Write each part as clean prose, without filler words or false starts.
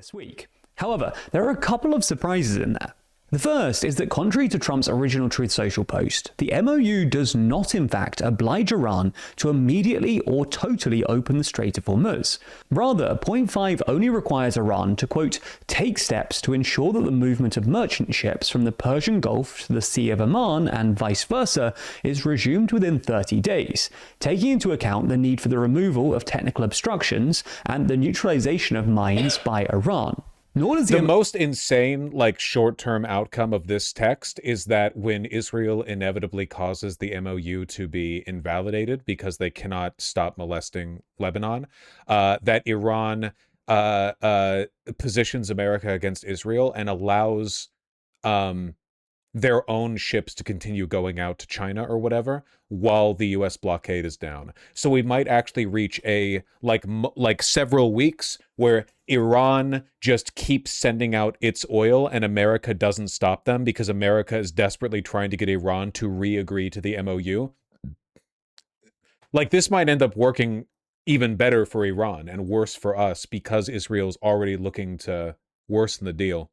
this week. However, there are a couple of surprises in there. The first is that contrary to Trump's original Truth Social post, the MOU does not in fact oblige Iran to immediately or totally open the Strait of Hormuz. Rather, point 5 only requires Iran to, quote, take steps to ensure that the movement of merchant ships from the Persian Gulf to the Sea of Oman and vice versa is resumed within 30 days, taking into account the need for the removal of technical obstructions and the neutralization of mines by Iran. Nor does the most insane, like, short-term outcome of this text is that when Israel inevitably causes the MOU to be invalidated because they cannot stop molesting Lebanon, that Iran positions America against Israel and allows their own ships to continue going out to China or whatever while the U.S. blockade is down. So we might actually reach a like several weeks where Iran just keeps sending out its oil and America doesn't stop them because America is desperately trying to get Iran to re-agree to the MOU. Like, this might end up working even better for Iran and worse for us because Israel's already looking to worsen the deal.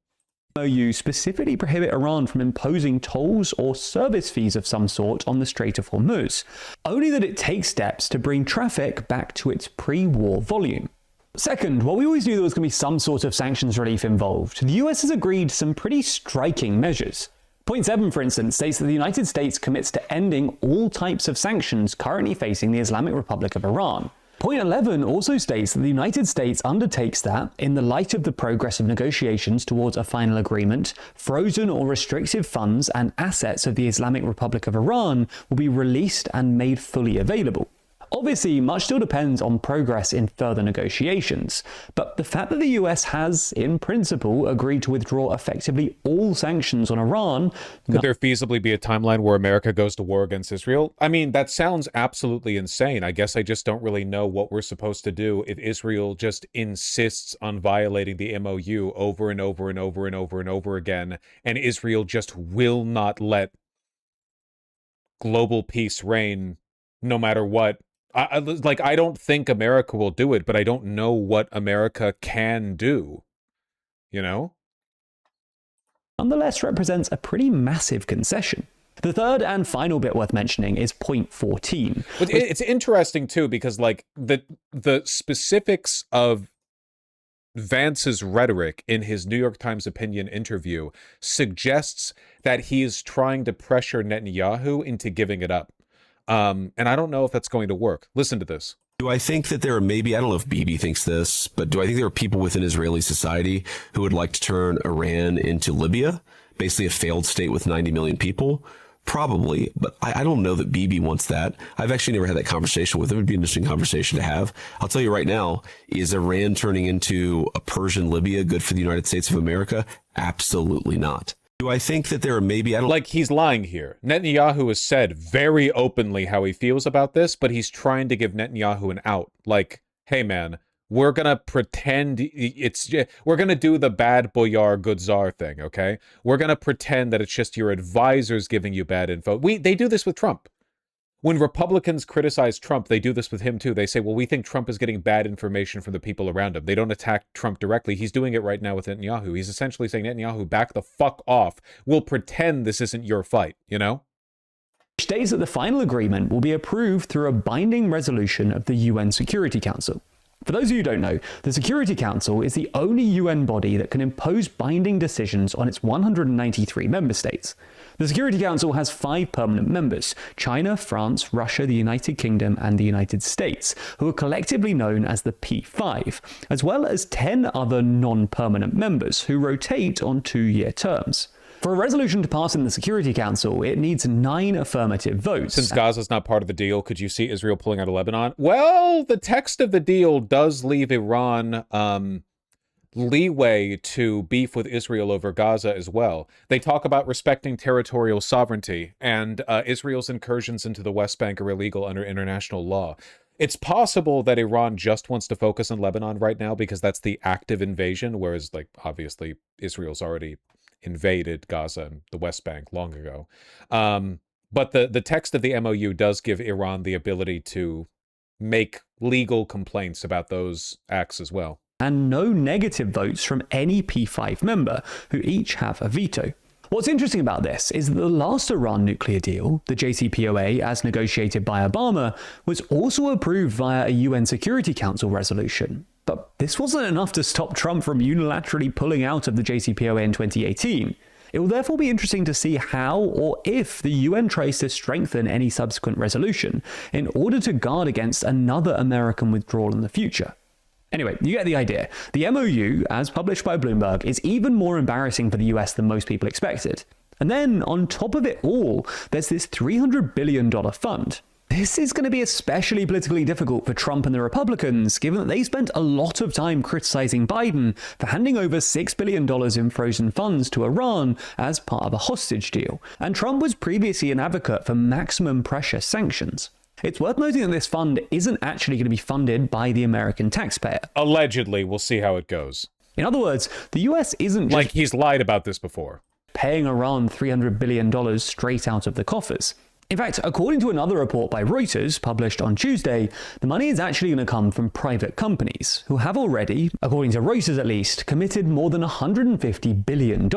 MOU specifically prohibit Iran from imposing tolls or service fees of some sort on the Strait of Hormuz, only that it takes steps to bring traffic back to its pre-war volume. Second, while we always knew there was going to be some sort of sanctions relief involved, the US has agreed some pretty striking measures. Point 7, for instance, states that the United States commits to ending all types of sanctions currently facing the Islamic Republic of Iran. Point 11 also states that the United States undertakes that, in the light of the progress of negotiations towards a final agreement, frozen or restricted funds and assets of the Islamic Republic of Iran will be released and made fully available. Obviously, much still depends on progress in further negotiations, but the fact that the US has, in principle, agreed to withdraw effectively all sanctions on Iran... Could there feasibly be a timeline where America goes to war against Israel? I mean, that sounds absolutely insane. I guess I just don't really know what we're supposed to do if Israel just insists on violating the MOU over and over and over and over and over again, and Israel just will not let global peace reign no matter what. I don't think America will do it, but I don't know what America can do, you know? Nonetheless represents a pretty massive concession. The third and final bit worth mentioning is point 14. It's interesting, too, because, like, the specifics of Vance's rhetoric in his New York Times opinion interview suggests that he is trying to pressure Netanyahu into giving it up. And I don't know if that's going to work. Listen to this. Do I think that there are maybe, I don't know if Bibi thinks this, but do I think there are people within Israeli society who would like to turn Iran into Libya, basically a failed state with 90 million people? Probably, but I don't know that Bibi wants that. I've actually never had that conversation with him. It would be an interesting conversation to have. I'll tell you right now, is Iran turning into a Persian Libya good for the United States of America? Absolutely not. Do I think that there are maybe... Like, he's lying here. Netanyahu has said very openly how he feels about this, but he's trying to give Netanyahu an out. Like, hey, man, we're going to pretend we're going to do the bad boyar, good czar thing, okay? We're going to pretend that it's just your advisors giving you bad info. They do this with Trump. When Republicans criticize Trump, they do this with him too. They say, well, we think Trump is getting bad information from the people around him. They don't attack Trump directly. He's doing it right now with Netanyahu. He's essentially saying, Netanyahu, back the fuck off. We'll pretend this isn't your fight, you know? Which states that the final agreement will be approved through a binding resolution of the UN Security Council. For those of you who don't know, the Security Council is the only UN body that can impose binding decisions on its 193 member states. The Security Council has 5 permanent members: China, France, Russia, the United Kingdom, and the United States, who are collectively known as the P5, as well as 10 other non-permanent members who rotate on 2-year terms. For a resolution to pass in the Security Council, it needs 9 affirmative votes. Since Gaza's not part of the deal, could you see Israel pulling out of Lebanon? Well, the text of the deal does leave Iran leeway to beef with Israel over Gaza as well. They talk about respecting territorial sovereignty, and Israel's incursions into the West Bank are illegal under international law. It's possible that Iran just wants to focus on Lebanon right now because that's the active invasion, whereas, like, obviously Israel's already invaded Gaza and the West Bank long ago. But the text of the MOU does give Iran the ability to make legal complaints about those acts as well. and no negative votes from any P5 member, who each have a veto. What's interesting about this is that the last Iran nuclear deal, the JCPOA as negotiated by Obama, was also approved via a UN Security Council resolution. But this wasn't enough to stop Trump from unilaterally pulling out of the JCPOA in 2018. It will therefore be interesting to see how or if the UN tries to strengthen any subsequent resolution in order to guard against another American withdrawal in the future. Anyway, you get the idea. The MOU, as published by Bloomberg, is even more embarrassing for the US than most people expected. And then, on top of it all, there's this $300 billion fund. This is going to be especially politically difficult for Trump and the Republicans, given that they spent a lot of time criticizing Biden for handing over $6 billion in frozen funds to Iran as part of a hostage deal, and Trump was previously an advocate for maximum pressure sanctions. It's worth noting that this fund isn't actually going to be funded by the American taxpayer. Allegedly, we'll see how it goes. In other words, the US isn't just like he's lied about this before, paying Iran $300 billion straight out of the coffers. In fact, according to another report by Reuters, published on Tuesday, the money is actually going to come from private companies, who have already, according to Reuters at least, committed more than $150 billion.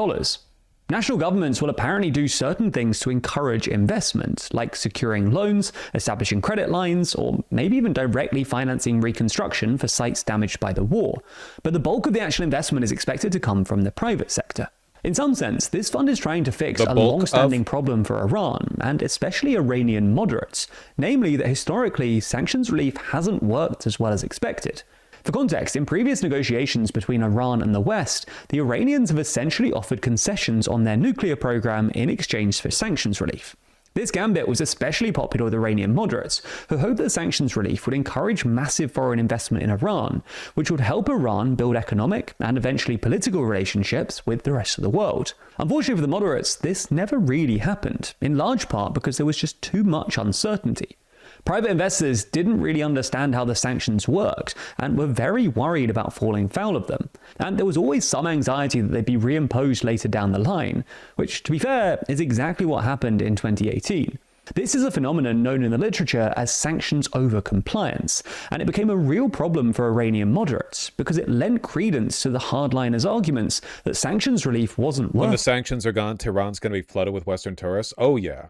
National governments will apparently do certain things to encourage investment, like securing loans, establishing credit lines, or maybe even directly financing reconstruction for sites damaged by the war. But the bulk of the actual investment is expected to come from the private sector. In some sense, this fund is trying to fix a long-standing problem for Iran, and especially Iranian moderates, namely that historically, sanctions relief hasn't worked as well as expected. For context, in previous negotiations between Iran and the West, the Iranians have essentially offered concessions on their nuclear program in exchange for sanctions relief. This gambit was especially popular with Iranian moderates, who hoped that sanctions relief would encourage massive foreign investment in Iran, which would help Iran build economic and eventually political relationships with the rest of the world. Unfortunately for the moderates, this never really happened, in large part because there was just too much uncertainty. Private investors didn't really understand how the sanctions worked and were very worried about falling foul of them. And there was always some anxiety that they'd be reimposed later down the line, which, to be fair, is exactly what happened in 2018. This is a phenomenon known in the literature as sanctions over compliance, and it became a real problem for Iranian moderates because it lent credence to the hardliners' arguments that sanctions relief wasn't worth. When the sanctions are gone, Tehran's going to be flooded with Western tourists. Oh, yeah.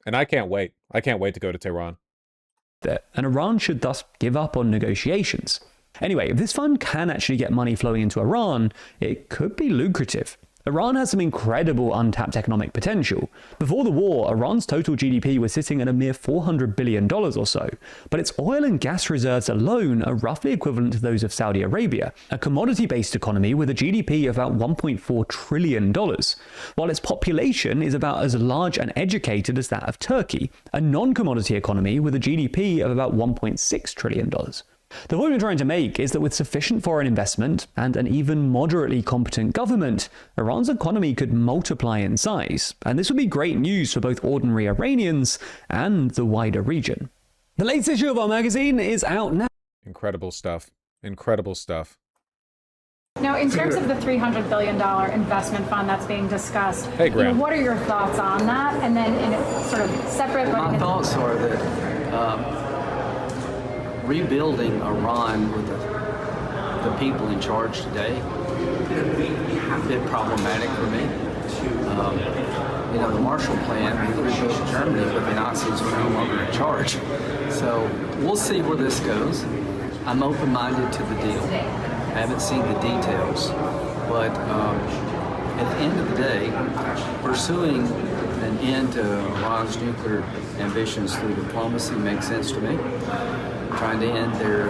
And I can't wait. I can't wait to go to Tehran. And Iran should thus give up on negotiations. Anyway, if this fund can actually get money flowing into Iran, it could be lucrative. Iran has some incredible untapped economic potential. Before the war, Iran's total GDP was sitting at a mere $400 billion or so, but its oil and gas reserves alone are roughly equivalent to those of Saudi Arabia, a commodity-based economy with a GDP of about $1.4 trillion, while its population is about as large and educated as that of Turkey, a non-commodity economy with a GDP of about $1.6 trillion. The point we're trying to make is that with sufficient foreign investment and an even moderately competent government, Iran's economy could multiply in size, and this would be great news for both ordinary Iranians and the wider region. The latest issue of our magazine is out now. Incredible stuff. Incredible stuff. Now, in terms of the $300 billion investment fund that's being discussed, hey, Graham, what are your thoughts on that? And then in a sort of separate... My thoughts are that rebuilding Iran with the people in charge today a bit problematic for me. The Marshall Plan, we rebuilt Germany, but the Nazis were no longer in charge. So we'll see where this goes. I'm open-minded to the deal. I haven't seen the details, but at the end of the day, pursuing an end to Iran's nuclear ambitions through diplomacy makes sense to me. Trying to end their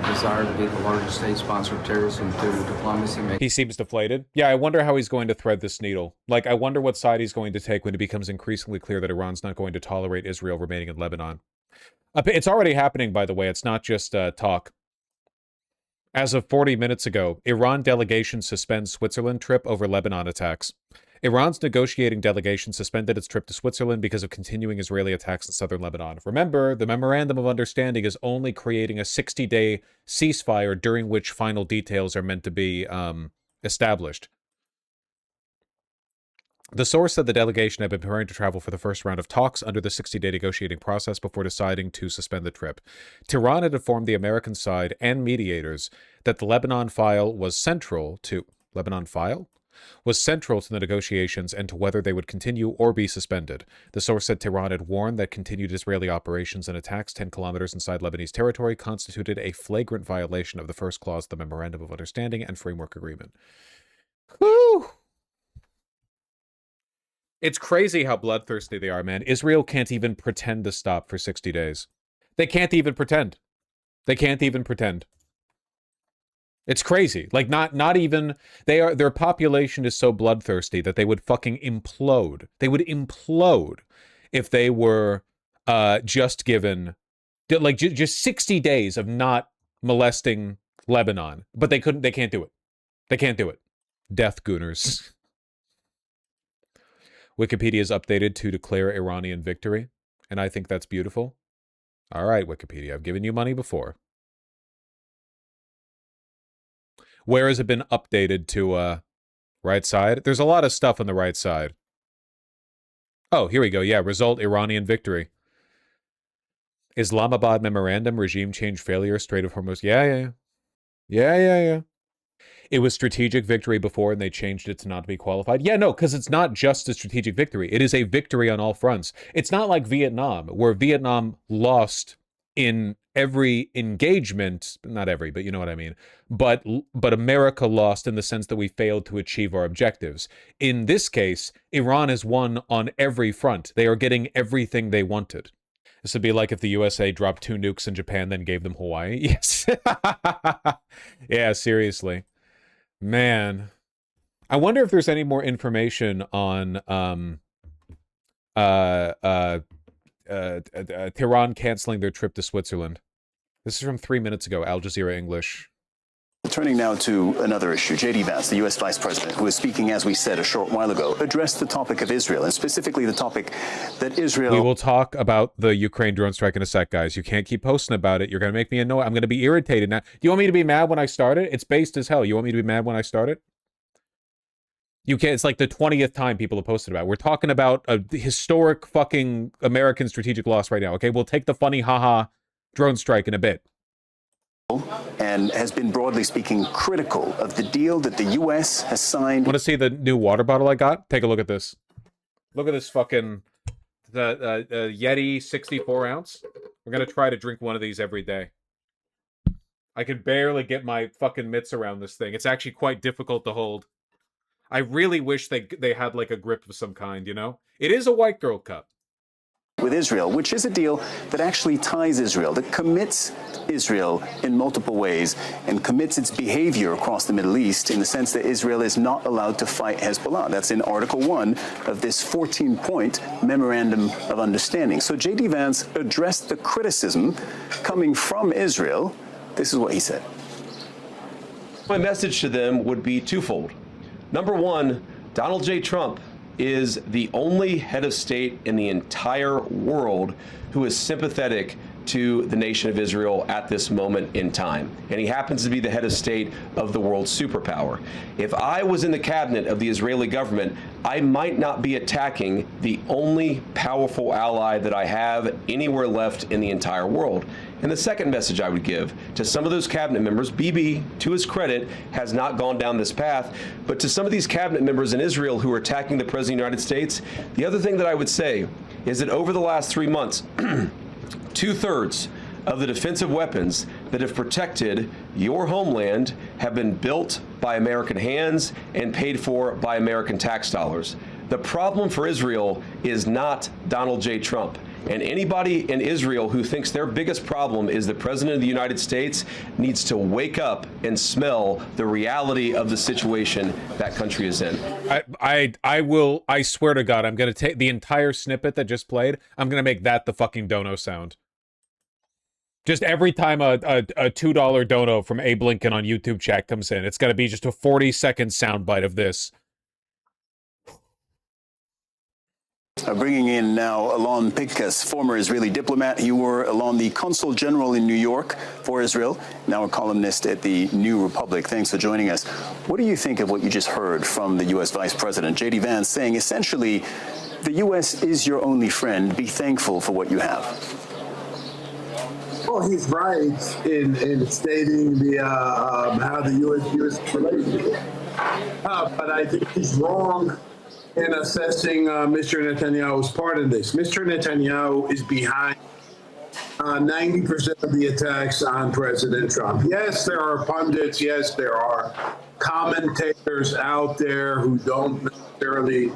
desire to be the largest state sponsor of terrorism through diplomacy. He seems deflated. Yeah, I wonder how he's going to thread this needle. Like, I wonder what side he's going to take when it becomes increasingly clear that Iran's not going to tolerate Israel remaining in Lebanon. It's already happening, by the way. It's not just talk. As of 40 minutes ago, Iran delegation suspends Switzerland trip over Lebanon attacks. Iran's negotiating delegation suspended its trip to Switzerland because of continuing Israeli attacks in southern Lebanon. Remember, the Memorandum of Understanding is only creating a 60-day ceasefire during which final details are meant to be established. The source said the delegation had been preparing to travel for the first round of talks under the 60-day negotiating process before deciding to suspend the trip. Tehran had informed the American side and mediators that the Lebanon file was central to the negotiations and to whether they would continue or be suspended. The source said Tehran had warned that continued Israeli operations and attacks 10 kilometers inside Lebanese territory constituted a flagrant violation of the first clause of the Memorandum of Understanding and Framework Agreement. Whew! It's crazy how bloodthirsty they are, man. Israel can't even pretend to stop for 60 days. They can't even pretend. They can't even pretend. It's crazy. Like, not even... Their population is so bloodthirsty that they would fucking implode. They would implode if they were just given... Like, just 60 days of not molesting Lebanon. But they couldn't... They can't do it. They can't do it. Death gooners. Wikipedia is updated to declare Iranian victory, and I think that's beautiful. All right, Wikipedia, I've given you money before. Where has it been updated to, right side? There's a lot of stuff on the right side. Oh, here we go. Yeah, result, Iranian victory. Islamabad memorandum, regime change failure, Strait of Hormuz. Yeah. It was strategic victory before, and they changed it to not be qualified. Yeah, no, because it's not just a strategic victory. It is a victory on all fronts. It's not like Vietnam, where Vietnam lost in every engagement. Not every, but you know what I mean. But America lost in the sense that we failed to achieve our objectives. In this case, Iran has won on every front. They are getting everything they wanted. This would be like if the USA dropped 2 nukes in Japan, then gave them Hawaii. Yes. Yeah, seriously. Man, I wonder if there's any more information on Tehran canceling their trip to Switzerland. This is from 3 minutes ago, Al Jazeera English. Turning now to another issue, J.D. Vance, the U.S. Vice President, who was speaking, as we said a short while ago, addressed the topic of Israel, and specifically the topic that Israel... We will talk about the Ukraine drone strike in a sec, guys. You can't keep posting about it. You're going to make me annoyed. I'm going to be irritated now. Do you want me to be mad when I start it? It's based as hell. You want me to be mad when I start it? You can't. It's like the 20th time people have posted about it. We're talking about a historic fucking American strategic loss right now, okay? We'll take the funny haha drone strike in a bit. And has been, broadly speaking, critical of the deal that the U.S. has signed. Want to see the new water bottle I got? Take a look at this. Look at this fucking the Yeti 64 ounce. We're going to try to drink one of these every day. I can barely get my fucking mitts around this thing. It's actually quite difficult to hold. I really wish they had like a grip of some kind, you know? It is a white girl cup. With Israel, which is a deal that actually ties Israel, that commits Israel in multiple ways and commits its behavior across the Middle East in the sense that Israel is not allowed to fight Hezbollah. That's in Article 1 of this 14-point Memorandum of Understanding. So J.D. Vance addressed the criticism coming from Israel. This is what he said. My message to them would be twofold. Number one, Donald J. Trump is the only head of state in the entire world who is sympathetic to the nation of Israel at this moment in time. And he happens to be the head of state of the world's superpower. If I was in the cabinet of the Israeli government, I might not be attacking the only powerful ally that I have anywhere left in the entire world. And the second message I would give to some of those cabinet members, Bibi, to his credit, has not gone down this path, but to some of these cabinet members in Israel who are attacking the President of the United States, the other thing that I would say is that over the last 3 months, 2/3 of the defensive weapons that have protected your homeland have been built by American hands and paid for by American tax dollars. The problem for Israel is not Donald J. Trump. And anybody in Israel who thinks their biggest problem is the President of the United States needs to wake up and smell the reality of the situation that country is in. I swear to God, I'm going to take the entire snippet that just played. I'm going to make that the fucking dono sound. Just every time a $2 dono from Abe Lincoln on YouTube chat comes in, it's going to be just a 40-second soundbite of this. Bringing in now Alon Pinkas, former Israeli diplomat. You were, Alon, the consul general in New York for Israel, now a columnist at the New Republic. Thanks for joining us. What do you think of what you just heard from the U.S. Vice President, J.D. Vance, saying essentially the U.S. is your only friend. Be thankful for what you have? Well, he's right in stating how the U.S. relationship. But I think he's wrong in assessing Mr. Netanyahu's part in this. Mr. Netanyahu is behind 90% of the attacks on President Trump. Yes, there are pundits. Yes, there are commentators out there who don't necessarily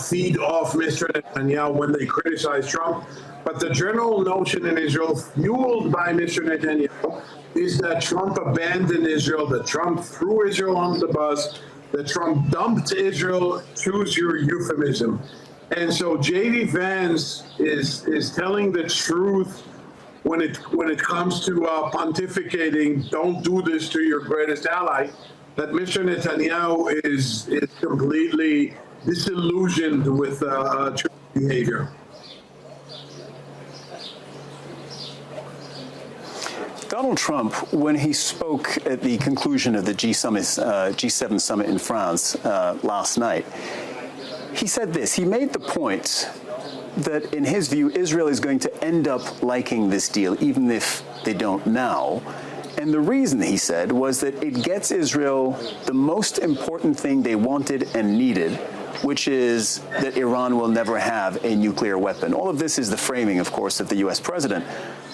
feed off Mr. Netanyahu when they criticize Trump. But the general notion in Israel, fueled by Mr. Netanyahu, is that Trump abandoned Israel, that Trump threw Israel on the bus, that Trump dumped Israel, choose your euphemism. And so J.D. Vance is telling the truth when it comes to pontificating, don't do this to your greatest ally, that Mr. Netanyahu is completely disillusioned with Trump's behavior. Donald Trump, when he spoke at the conclusion of the G7 summit in France last night, he said this. He made the point that, in his view, Israel is going to end up liking this deal, even if they don't now. And the reason, he said, was that it gets Israel the most important thing they wanted and needed, which is that Iran will never have a nuclear weapon. All of this is the framing, of course, of the U.S. president.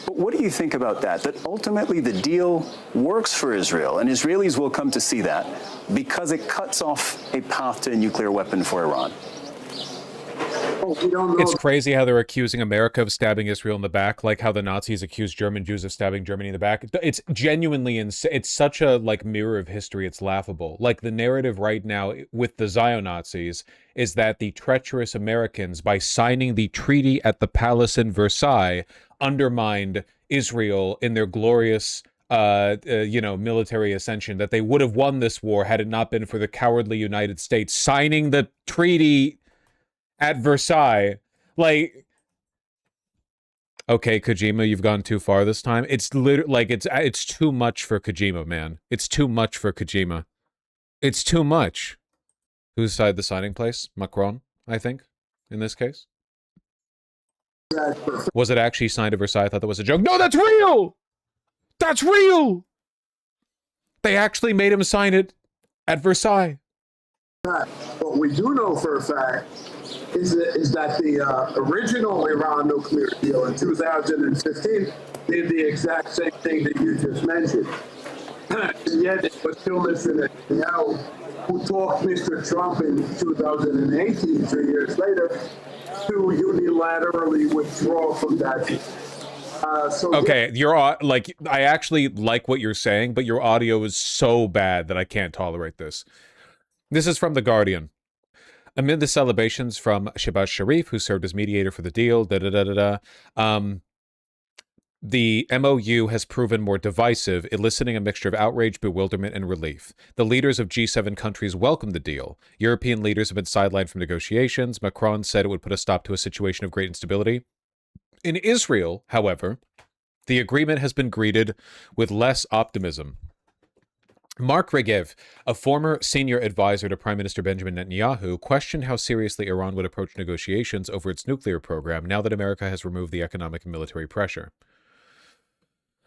But what do you think about that? That ultimately the deal works for Israel, and Israelis will come to see that because it cuts off a path to a nuclear weapon for Iran. It's crazy how they're accusing America of stabbing Israel in the back, like how the Nazis accused German Jews of stabbing Germany in the back. It's genuinely insane. It's such a mirror of history. It's laughable. Like, the narrative right now with the Zio-Nazis is that the treacherous Americans, by signing the treaty at the palace in Versailles, undermined Israel in their glorious military ascension, that they would have won this war had it not been for the cowardly United States signing the treaty at Versailles. Like, okay, Kojima, you've gone too far this time. It's literally it's too much for Kojima, man. It's too much for Kojima. It's too much. Whose side the signing place? Macron, I think, in this case. Was it actually signed at Versailles? I thought that was a joke. No, that's real! That's real! They actually made him sign it at Versailles. What we do know for a fact is that the original Iran nuclear deal in 2015 did the exact same thing that you just mentioned. And yet it was still Mr. Netanyahu who talked Mr. Trump in 2018, 3 years later, to unilaterally withdraw from that deal. Okay, I actually like what you're saying, but your audio is so bad that I can't tolerate this. This is from The Guardian. Amid the celebrations from Shehbaz Sharif, who served as mediator for the deal, the MOU has proven more divisive, eliciting a mixture of outrage, bewilderment, and relief. The leaders of G7 countries welcomed the deal. European leaders have been sidelined from negotiations. Macron said it would put a stop to a situation of great instability. In Israel, however, the agreement has been greeted with less optimism. Mark Regev, a former senior advisor to Prime Minister Benjamin Netanyahu, questioned how seriously Iran would approach negotiations over its nuclear program now that America has removed the economic and military pressure.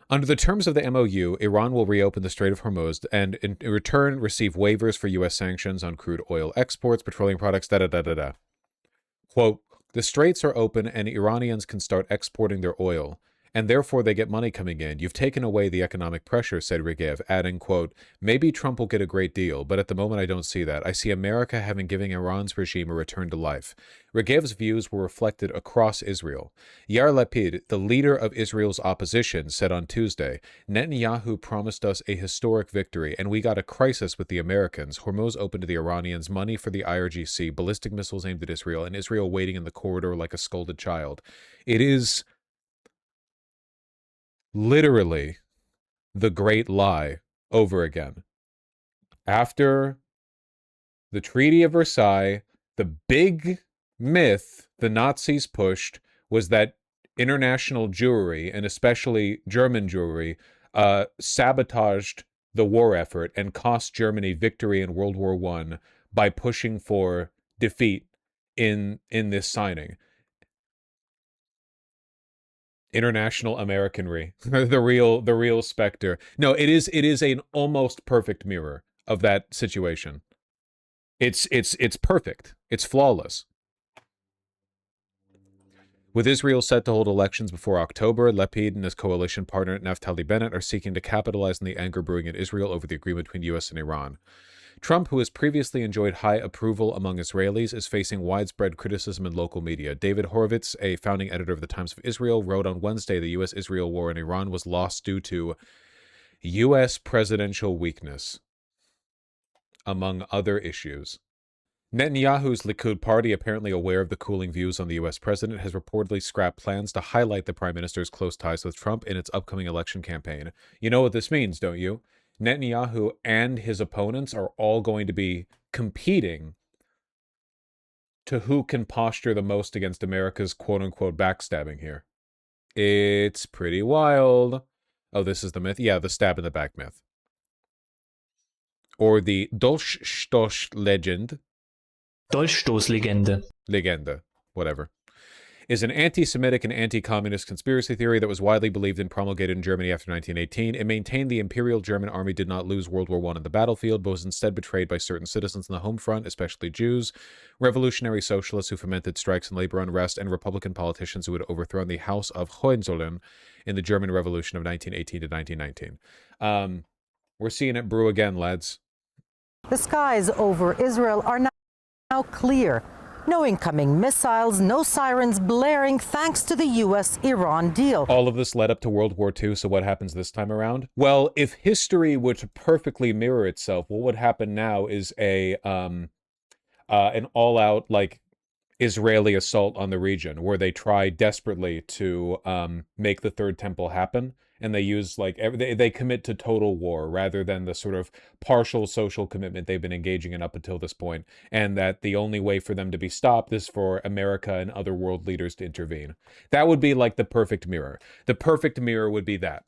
Under the terms of the MOU, Iran will reopen the Strait of Hormuz and in return receive waivers for U.S. sanctions on crude oil exports, petroleum products, Quote, the straits are open and Iranians can start exporting their oil, and therefore they get money coming in. You've taken away the economic pressure, said Regev, adding, quote, maybe Trump will get a great deal, but at the moment I don't see that. I see America having given Iran's regime a return to life. Regev's views were reflected across Israel. Yair Lapid, the leader of Israel's opposition, said on Tuesday, Netanyahu promised us a historic victory, and we got a crisis with the Americans. Hormuz open to the Iranians, money for the IRGC, ballistic missiles aimed at Israel, and Israel waiting in the corridor like a scolded child. It is literally the great lie over again. After the Treaty of Versailles, the big myth the Nazis pushed was that international Jewry, and especially German Jewry, sabotaged the war effort and cost Germany victory in World War I by pushing for defeat in this signing. International Americanry, the real specter. No, it is an almost perfect mirror of that situation. It's perfect. It's flawless. With Israel set to hold elections before October, Lapid and his coalition partner Naftali Bennett are seeking to capitalize on the anger brewing in Israel over the agreement between U.S. and Iran. Trump, who has previously enjoyed high approval among Israelis, is facing widespread criticism in local media. David Horowitz, a founding editor of the Times of Israel, wrote on Wednesday the U.S.-Israel war in Iran was lost due to U.S. presidential weakness, among other issues. Netanyahu's Likud party, apparently aware of the cooling views on the U.S. president, has reportedly scrapped plans to highlight the prime minister's close ties with Trump in its upcoming election campaign. You know what this means, don't you? Netanyahu and his opponents are all going to be competing to who can posture the most against America's quote-unquote backstabbing here. It's pretty wild. Oh, this is the myth? Yeah, the stab in the back myth. Or the Dolchstoß legend. Dolchstoßlegende. Legende, whatever. Is an anti-Semitic and anti-communist conspiracy theory that was widely believed and promulgated in Germany after 1918. It maintained the Imperial German Army did not lose World War I on the battlefield, but was instead betrayed by certain citizens on the home front, especially Jews, revolutionary socialists who fomented strikes and labor unrest, and Republican politicians who had overthrown the House of Hohenzollern in the German Revolution of 1918 to 1919. We're seeing it brew again, lads. The skies over Israel are now clear. No incoming missiles, no sirens blaring thanks to the U.S.-Iran deal. All of this led up to World War II, so what happens this time around? Well, if history were to perfectly mirror itself, what would happen now is an all-out, like, Israeli assault on the region, where they try desperately to make the Third Temple happen, and they use, like, they commit to total war rather than the sort of partial social commitment they've been engaging in up until this point, and that the only way for them to be stopped is for America and other world leaders to intervene. That would be like the perfect mirror. The perfect mirror would be that.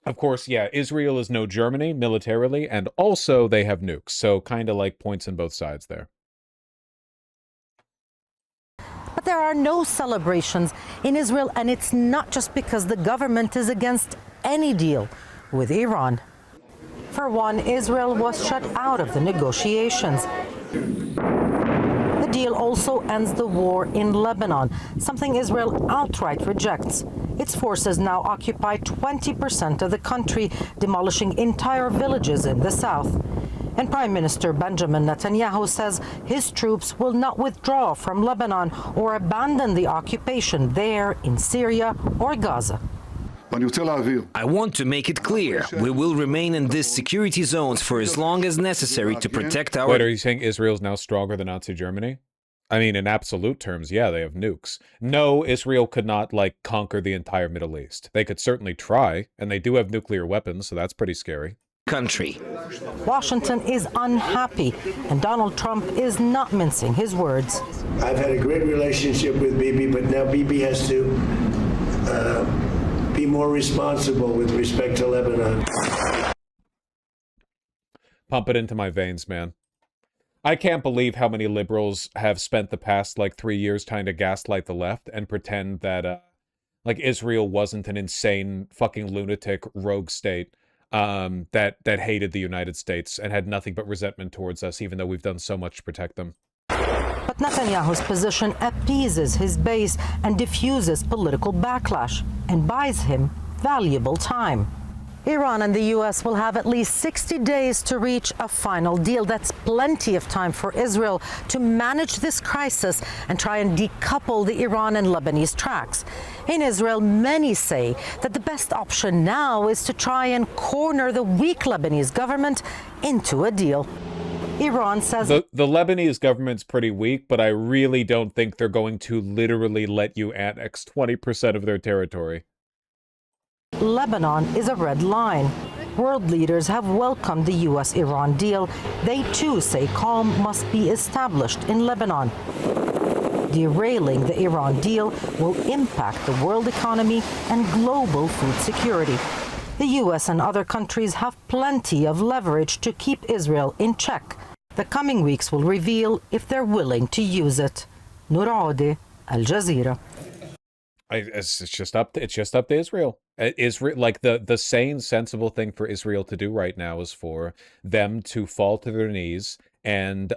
Of course, yeah, Israel is no Germany militarily, and also they have nukes, so kind of like points on both sides there. But there are no celebrations in Israel, and it's not just because the government is against any deal with Iran. For one, Israel was shut out of the negotiations. The deal also ends the war in Lebanon, something Israel outright rejects. Its forces now occupy 20% of the country, demolishing entire villages in the south. And Prime Minister Benjamin Netanyahu says his troops will not withdraw from Lebanon or abandon the occupation there in Syria or Gaza. I want to make it clear, we will remain in these security zones for as long as necessary to protect our... Wait, are you saying Israel's now stronger than Nazi Germany? I mean, in absolute terms, yeah, they have nukes. No, Israel could not, like, conquer the entire Middle East. They could certainly try, and they do have nuclear weapons, so that's pretty scary. Country. Washington is unhappy, and Donald Trump is not mincing his words. I've had a great relationship with Bibi, but now Bibi has to be more responsible with respect to Lebanon. Pump it into my veins, man. I can't believe how many liberals have spent the past, like, 3 years trying to gaslight the left and pretend that, like, Israel wasn't an insane fucking lunatic rogue state that hated the United States and had nothing but resentment towards us, even though we've done so much to protect them. But Netanyahu's position appeases his base and diffuses political backlash and buys him valuable time. Iran and the U.S. will have at least 60 days to reach a final deal. That's plenty of time for Israel to manage this crisis and try and decouple the Iran and Lebanese tracks. In Israel, many say that the best option now is to try and corner the weak Lebanese government into a deal. Iran says... The Lebanese government's pretty weak, but I really don't think they're going to literally let you annex 20% of their territory. Lebanon is a red line. World leaders have welcomed the US-Iran deal. They too say calm must be established in Lebanon. Derailing the Iran deal will impact the world economy and global food security. The US and other countries have plenty of leverage to keep Israel in check. The coming weeks will reveal if they're willing to use it. Noor Audi, Al Jazeera. It's just up to Israel. Israel, like the sane, sensible thing for Israel to do right now is for them to fall to their knees and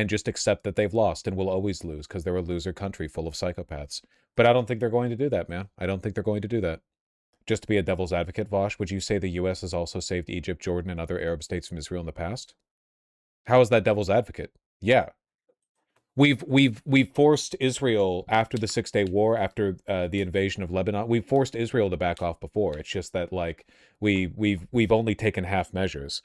just accept that they've lost and will always lose because they're a loser country full of psychopaths. But I don't think they're going to do that, man. I don't think they're going to do that. Just to be a devil's advocate, Vosh, would you say the U.S. has also saved Egypt, Jordan, and other Arab states from Israel in the past? How is that devil's advocate? Yeah. We've forced Israel after the 6-Day War, after the invasion of Lebanon. We've forced Israel to back off before. It's just that like we've only taken half measures.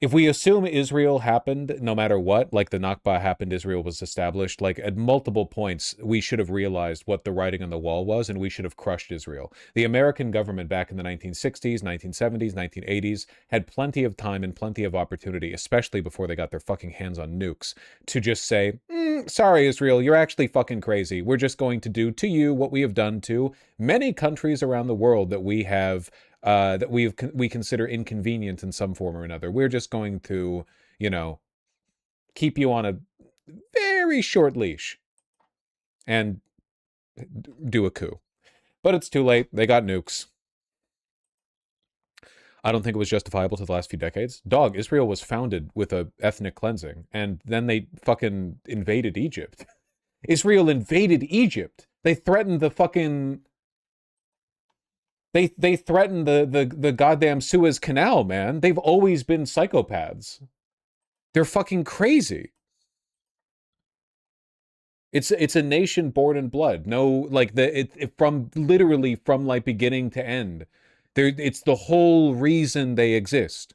If we assume Israel happened, no matter what, like the Nakba happened, Israel was established, like at multiple points, we should have realized what the writing on the wall was, and we should have crushed Israel. The American government back in the 1960s, 1970s, 1980s had plenty of time and plenty of opportunity, especially before they got their fucking hands on nukes, to just say, sorry, Israel, you're actually fucking crazy. We're just going to do to you what we have done to many countries around the world that we have that we consider inconvenient in some form or another. We're just going to, you know, keep you on a very short leash and do a coup. But it's too late. They got nukes. I don't think it was justifiable to the last few decades. Dog, Israel was founded with a ethnic cleansing, and then they fucking invaded Egypt. Israel invaded Egypt. They threatened the fucking... They threatened the goddamn Suez Canal, man. They've always been psychopaths. They're fucking crazy. It's a nation born in blood. No, like from literally from like beginning to end. It's the whole reason they exist.